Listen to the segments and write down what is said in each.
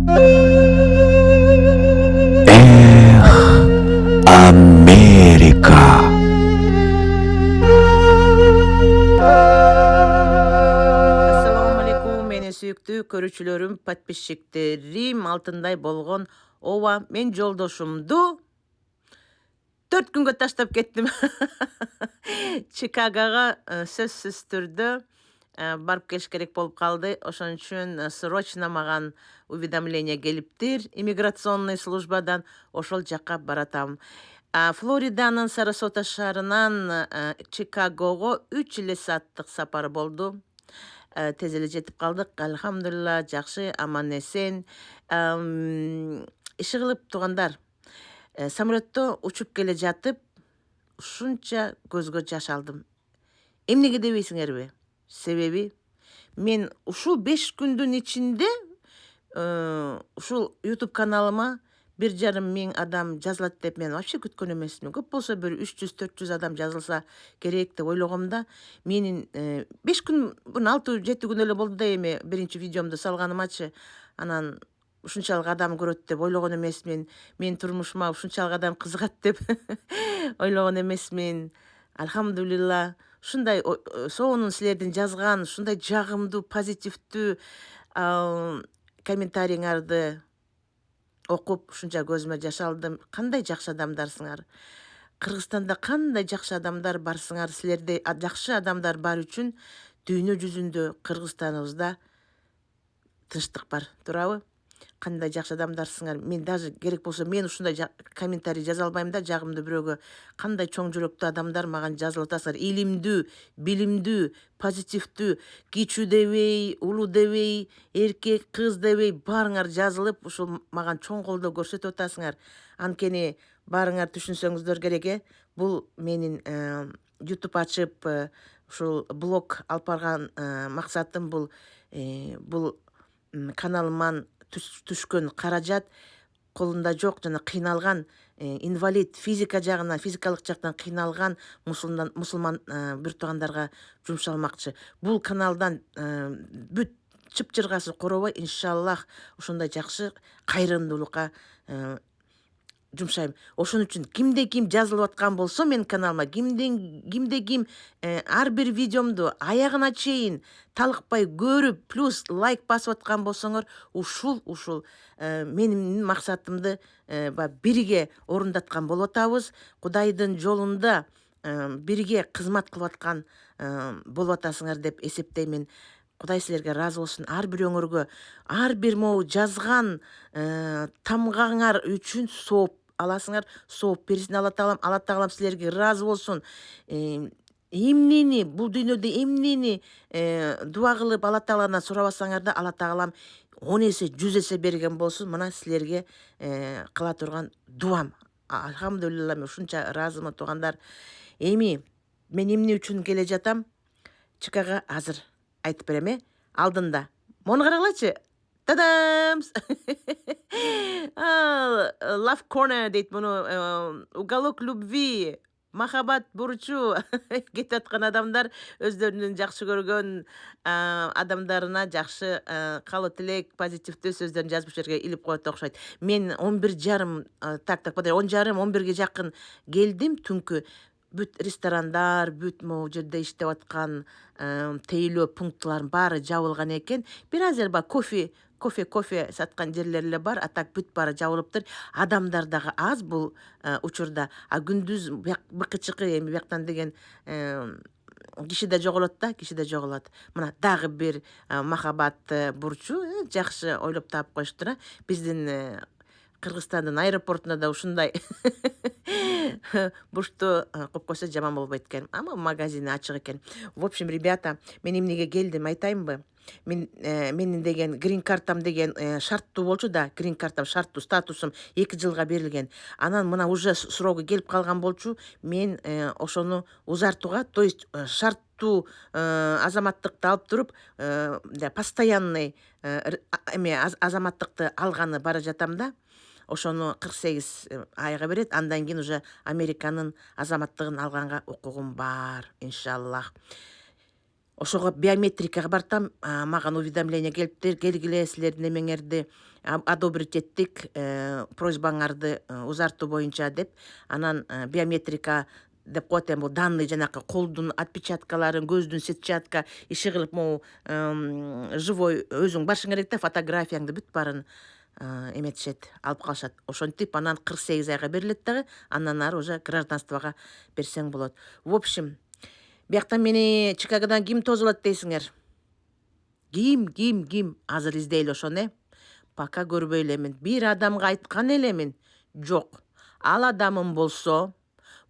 Amerika. Assalamu alaikum, meni сүйүктүү көрүүчүлөрүм, подписчиктерим, алтындай болгон ооба, мен жолдошумду 4 күнгө таштап кеттим. Чикагого сөзсүз түрдө барып келиш керек болуп калды. Ошон үчүн срочно маган уведомление келиптир иммиграционный службадан, ошол жакка баратам. Флориданын Сарасота шаарынан Чикагого 3 эле сааттык сапар болду. Тез эле жетип калдык, альхамдулилла, жакшы, аман эсен. Иши кылып туугандар, самолетто учуп келе жатып ушунча көзгө жаш алдым. Эмнеге дебейсиңерби? Себеби мен ушул 5 күндүн ичинде ушул YouTube каналыма 1,5 миң адам жазылат деп мен вообще күткөн эмесмин. Көп болсо бир 300-400 адам жазылса керек деп ойлогом да. Менин 5 күн, 6-7 күн эле болду да эми биринчи видеомду салганымачы. Анан ушунчалык адам көрөт деп ойлогон эмесмин. Менин турмушума ушунчалык адам кызыгат деп ойлогон эмесмин. Альхамдулилла, ушундай сонун силердин жазган ушундай жагымдуу, позитивдүү комментарийиңарды окуп ушунча көзүмө жаш алдым. Кандай жакшы адамдарсыңар. Кыргызстанда кандай жакшы адамдар барсыңар. Силерде жакшы адамдар бар үчүн дүйнө жүзүндө, Кыргызстаныбызда тынчтык бар, туурабы? Кандай жакшы адамдарсыңар. Мен даже керек болсо мен ушундай комментарий жаза албайм да, жагымдуу бирөөгө. Кандай чоң жүрөктүү адамдар маган жазылып атасыңар. Илимдүү, билимдүү, позитивдүү, кичүү дебей, улуу дебей, эркек, кыз дебей баарыңар жазылып ушул маган чоң колдоо көрсөтүп атасыңар. Анткени баарыңар түшүнсөңүздөр керек. Бул менин YouTube ачып ушул блог алып барган максатым бул каналыман түшкөн каражат колунда жок жана кыйналган инвалид, физикалык жактан кыйналган мусулман бир туугандарга жумшалмакчы. Бул каналдан бүт чып-чыргасы коробой, иншаллах, ошондой жакшы кайрымдуулукка жумшайм. Ошон үчүн кимде ким жазылып аткан болсо менин каналыма, кимде ким ар бир видеомду аягына чейин талыкпай көрүп, плюс лайк басып аткан болсоңор, ушул менин максатымды бирге орундаткан болуп атабыз. Кудайдын жолунда бирге кызмат кылып аткан болуп атасыңар деп эсептеймин. Кудай силерге разы болсун. Ар бир өңөргө, ар бир могу жазган тамгаңар үчүн сооп аласыңар. Сооп берсин Алла Таалам силерге разы болсун. Эмнени, бул дүйнөдө эмнени дуа кылып Алла Тааладан сурабасаңар да, Алла Таалам 10 эсе, 100 эсе берген болсун. Мына силерге кыла турган дуам. Альхамдулилла, мен ушунча ыраазымын туугандар. Эми мен эмне үчүн келе жатам? Чикаго азыр айтып берем. Алдында мону карагылачы. Тадам! Love Corner дейт муну. Уголок любви, махаббат бурчу кетип аткан адамдар өздөрүнүн жакшы көргөн адамдарына жакшы каалоо тилек, позитивдүү сөздөрүн жазып жерге илип коет окшойт. Мен 10:30-11:00-ге жакын келдим түнкү. Бүт ресторандар, бүт могу жерде иштеп аткан тейлөө пунктларын баары жабылган экен. Бир аз эле кофе саткан жерлер эле бар, а так бүт баары жабылыптыр. Адамдар дагы аз бул учурда. А күндүз быкычыкы эми бияктан деген киши да жоголот да, Мына дагы бир махаббат бурчу, жакшы ойлоп таап коюштур. Биздин Кыргызстандын аэропортунда да ушундай бурчту коюп койсо жаман болбойт экен. Ама магазини ачык экен. В общем, ребята, мен эмнеге келдим айтайынбы? Менин деген грин картам деген шарттуу болчу да, грин картам шарттуу, статусум 2 жылга берилген. Анан мына уже срогу келип калган болчу. Мен ошону узартууга, то есть шарттуу азаматтыкты алып туруп, постоянный азаматтыкты алганы бара жатам да. Ошону 48 айга берет. Андан кийин уже Американын азаматтыгын алганга укугум бар, иншаллах. ошого биометрикага бартам, маган уведомление келиптир, келгиле силердин эмеңерди одобрить еттик, просьбаңарды узартуу боюнча деп. Анан биометрика деп коет, бул данный жанакы колдун отпечаткаларын, көздүн сетчатка иши кылып, могу живой өзүң барышың керек да, фотографияңды бүт баарын эметишет, алып калышат. Ошентип анан 48 айга берилет дагы, андан ары уже гражданствого берсең болот. В общем, биякта мени Чикагодан ким тосулат дейсиңер? Ким? Азыр издейли ошону, пока көрбөй элемин. Бир адамга айткан элемин. Жок. Ал адамым болсо,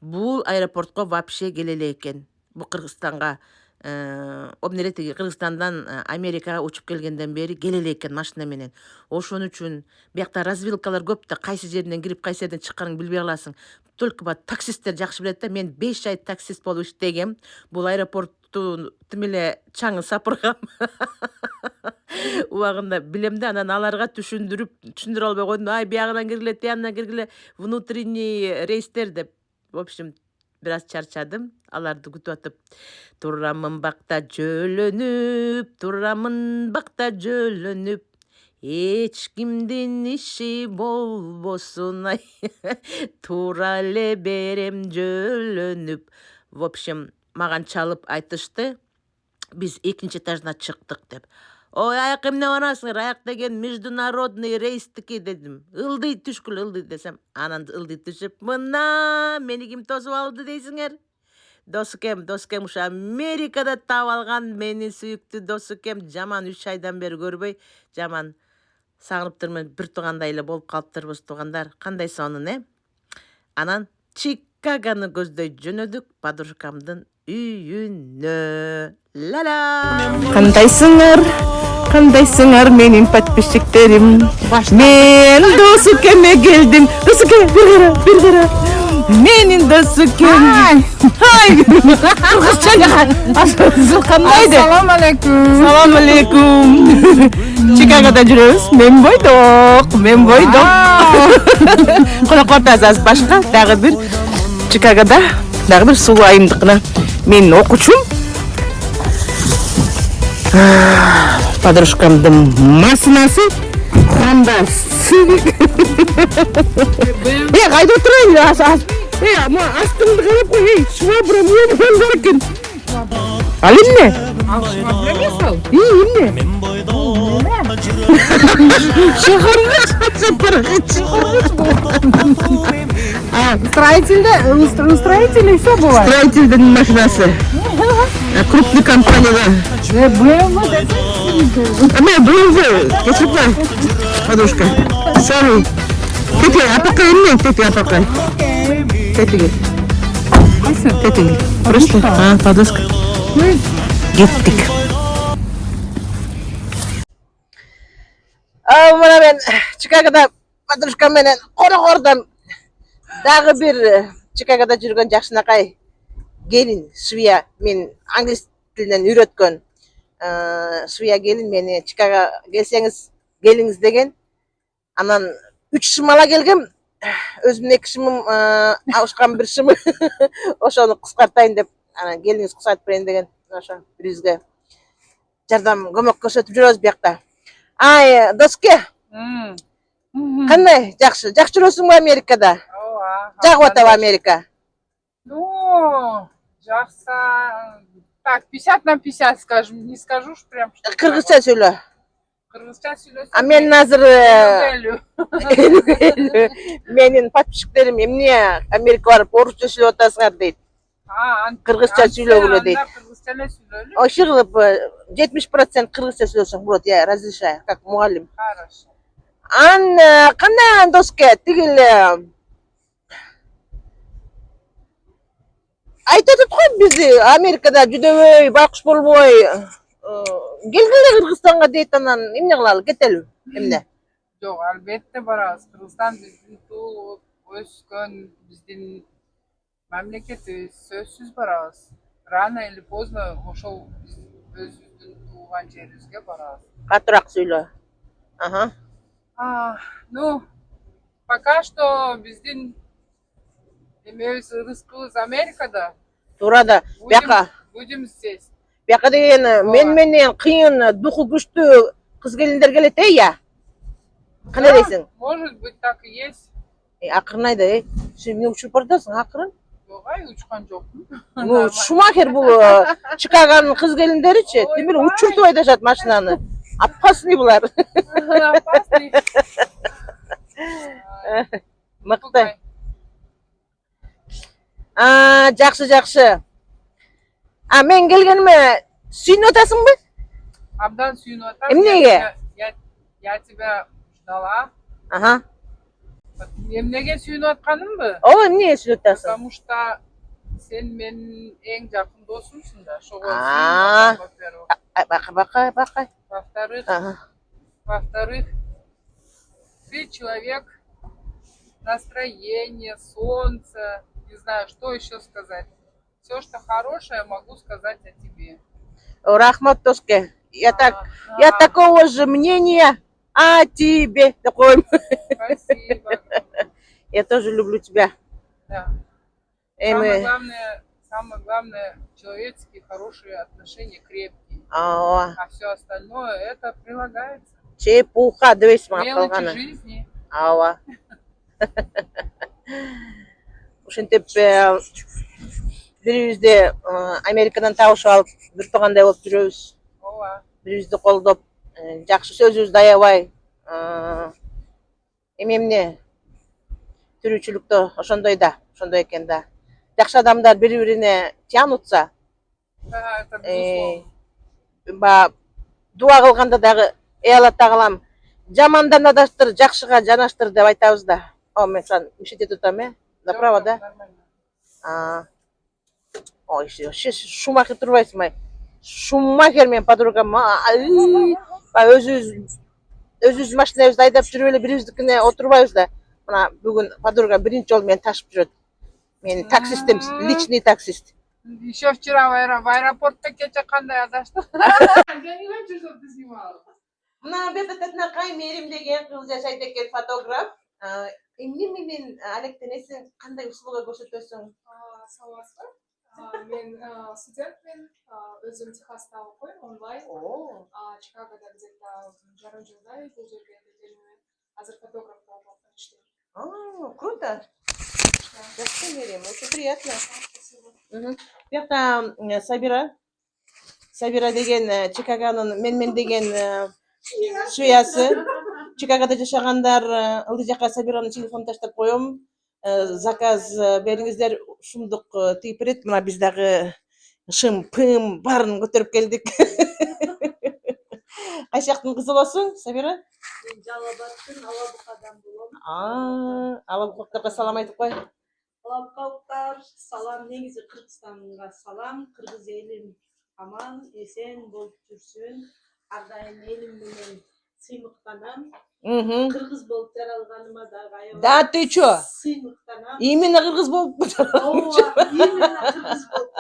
бул аэропортко вообще келе эле экен. Бул Кыргызстанга, обнеретиги Кыргызстандан Америкага учуп келгенден бери келе эле экен машина менен. Ошон үчүн биякта развилкалар көп да, кайсы жеринен кирип, кайсы жерден чыкканыңды билбей каласың. Только таксисттер жакшы билет да. Мен 5 ай таксист болуп иштегем. Бул аэропортту тим эле чаңын сапыргам. Убагында билем да, анан аларга түшүндүрө албай койдум. Ай, биягынан киргиле, тияндан киргиле, внутренний рейстер деп. В общем, бираз чарчадым. Аларды күтүп атып, турамын бакта жөлөнүп, эч кимдин иши болбосун, ай. Тура эле берем жөлөнүп. В общем, маган чалып айтышты, биз 2-нчи этажына чыктык деп. Ой, аяк эмне барасыңар? Аяк деген международный рейстики дедим. Ылдый түшкүл, ылдый десем, анан ылдый түшүп, мына мени ким тосуп алды дейсиңер? Досукем ушу Америкада таап алган менин сүйүктүү досукем. Жаман 3 айдан бери көрбөй, жаман сагынып бир туугандай эле болуп калыптырбыз, туугандар. Кандай сонун, Анан Чикагону көздөй жөнөдүк подружкамдын үйүнө. Кандайсыңар менин подписчиктерим? Мен досукеме келдим. Досуке, бир кара. Менин досукем. Ай, кыргызча кандай деп? Салам алейкум. Чикагода жүрөбүз. Мен бойдок. Коноклорду азаз башка дагы бир Чикагода дагы бир сулуу айымдыкына менин окуучум. Подружкамдын машинасы Honda Civic. Кайда отурайын? Астыңды карап кой, швабра менен бар экен. Ал эмне? Швабра эмес ал? Эмне? Строительный все бывает. Строительный машинасы. Крупный компания. BMW, посыпай, подушка. Sorry. Тети, апакай эмне? Тети. Просто, подушка. Кеттик. Мына мен Чикагода подружкам менен кордон дагы бир Чикагода жүргөн жакшынакай келин Свия, мен англис тилинен үйрөткөн Свия келин мени Чикаго келиңиз деген. Анан 3 шымала келгем. Өзүмдүн 2 шымым абышкан 1 шымы. Ошону кыскартайын деп, анан келиңиз кыскартып берейин деген. Ошо бирибизге жардам көмөк көрсөтүп жүрөбүз биякта. Ай, доске. Кандай? Жакшы жүрөсүңбү Америкада? Ооба. Жагып атабы Америка? Ну, жакса. Так, 50 на 50 скажем, не скажу уж прям. Кыргызча сүйлө. Кыргызча сүйлөсөм. А мен азыр менин подписчиктерим эмне Америкага барып орусча сүйлөп атасыңар дейт. Кыргызча сүйлөгүлө дейт. Кыргызча эле сүйлөлү. Ошо кылып 70% кыргызча сүйлөсөң болот, я разрешаю, как мугалим. Хорошо. Кандай доске тигил айтып кой, бизди Америкада жүдөбөй, байкуш болбой келгиле Кыргызстанга дейт, анан эмне кылалы, кетели? Эмне? Жок, албетте барабыз. Кыргызстан биздин туулуп өскөн, биздин мамлекетибиз, сөзсүз барабыз. Рано или поздно ошол өзүбүздүн туулган жерибизге барабыз. Катыраак сүйлө. Ну, пока что биздин эмебиз, рызкыбыз Америкада. Туура да, бияка. Будем здесь. Бияка деген менен кыйын, духу күчтүү кыз келиндер келет я. Кандай дейсиң? Может быть, так и есть. Акырын сен эмне учуруп баратасың, акырын? Жок, учкан жокмун. Шумахер бул Чикагонун кыз келиндеричи, тим эле учуртуп айдашат машинаны. Опасный булар. Опасный. Мыкты. Жакшы. Мен келгениме сүйүнүп атасыңбы? Абдан сүйүнүп атам. Эмнеге? Я тебя ждала. Ага. Эмнеге сүйүнүп атканымбы? Ооба, эмнеге сүйүнүп атасың? Потому что сен менин эң жакын досумсуң да. Ошого А. сүйүнүп атам, во-первых. Бакай. Во-вторых, ты человек настроение, солнце, не знаю, что еще сказать. Все, что хорошее, могу сказать о тебе. Рахмат, Тоске. Я такого же мнения о тебе. Спасибо. Я тоже люблю тебя. Да. Самое главное, человеческие хорошие отношения, крепкие. А все остальное, это прилагается. Чепуха, дивись, мелочи жизни. Ооба. Ушинтип бирибизди Америкадан табышып алып, бир туугандай болуп жүрөбүз. Ооба. Бирибизди колдоп, жакшы сөзүбүздү аябай. Эмне түрүүчүлүктө ошондой экен да. Жакшы адамдар бири-бирине тянутса, Да, это безусловно. Дуа кылганда дагы, Алла Тағалам, жамандан адаштыр, жакшыга жанаштыр деп айтабыз да. Мен саны мишет этип атам, направо, да? Ой, Шумахер турбайсыңбы? Шумахер менен подругам, өзүбүз машинабызды айдап жүрүп эле бирибиздикине отурбайбыз да. Мына бүгүн подругам биринчи жолу мени ташып жүрөт. Мен таксистим, личный таксист. Еще вчера в аэропортта кече кандай адаштык. Я не хочу, чтобы ты снимала. Мына бетатына Каймерим деген кыз жашайт экен, фотограф. Эмне менен алектенесиң, кандай услуга көрсөтөсүң? Саламатсызбы? Мен студентмин, өзүм Техаста окуйм, онлайн. Чикагода где-то жарым жылдай бул жерге келгениме азыр фотограф болуп иштейм. Круто. Жакшы, Мерим, очень приятно. Бияқта Сабира деген Чикагонун мен деген швеясы. Чикагода жашагандар ылдый жака Сабиранын телефонун таштап коем. Заказ бериңиздер, шумдук тиип берет. Мына биз дагы шым, пым баарын көтөрүп келдик. Кайсы жактын кызы болосуң, Сабира? Мен Жалал-Абадтын Алабукадан болом. Алабуктарга салам айтып кой. Алабукалыктар, салам, негизи Кыргызстанга салам. Кыргыз элим аман, эсен болуп жүрсүн. Ар дайым элим менен сыймыктанам. Кыргыз болуп жаралганыма дагы аябай. Да ты чё? Сыймыктанам. Именно кыргыз болуп Ооба, именно кыргыз болуп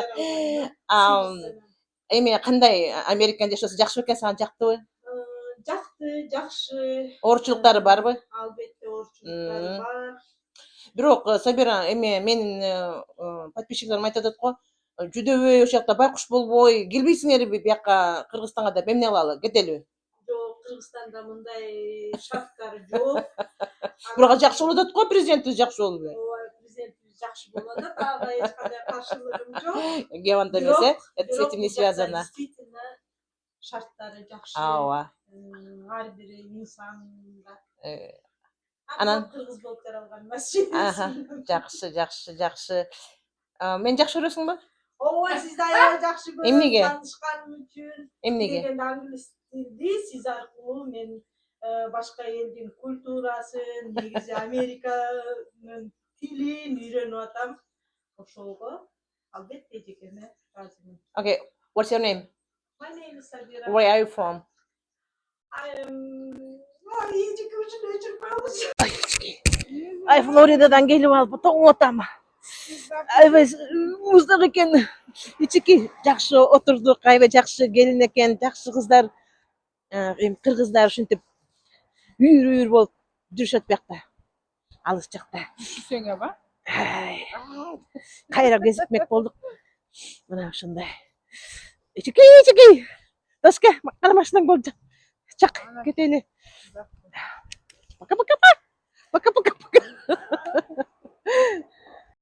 жаралганыма. Эми кандай Америкада жашоосу жакшы бекен, сага жактыбы? Жакты, жакшы. Оорчулуктары барбы? Албетте оорчулуктары бар. Бирок Сабира, эми менин подписчиклерим айтып атат го, жүдөбөй ошол жакта байкуш болбой келбейсиңерби бияка Кыргызстанга деп эмне кылалы, кетелиби? Жок, Кыргызстанда мындай шарттар жок. Бирок жакшы болуп атат го, президентибиз жакшы болду. Ооба, президентибиз жакшы болуп атат, ага эч кандай каршылыгым жок. Геванда эмес, это с этим не связано. Действительно, шарттары жакшы. Ооба. Ар бир инсанга. Анан кыргыз болуп жаралганыма жакшы. Мен жакшы көрөсүңбү? Ооба, сизди аябай жакшы көрөм. Эмнеге? Таанышканым үчүн. Эмнеге? Дегенде англис тилди сиз аркылуу мен башка элдин культурасын, негизи Американын тилин үйрөнүп атам. Ошого албетте жекеме ыраазымын. Okay, what's your name? My name is Sabira. Where are you from? Ай, Флоридадан келип алып тоңуп атам. Аябай муздак экен. Ичики жакшы отурдук, аябай жакшы келин экен, жакшы кыздар. Кыргыздар ушинтип үйүр болуп жүрүшөт биякта. Алыс жакта. Түсеңеби? Кайра кезикмек болдук. Мына ушундай. Çekil çekil. Doske, makala başından golca. Çak, Ana. keteli. Bak.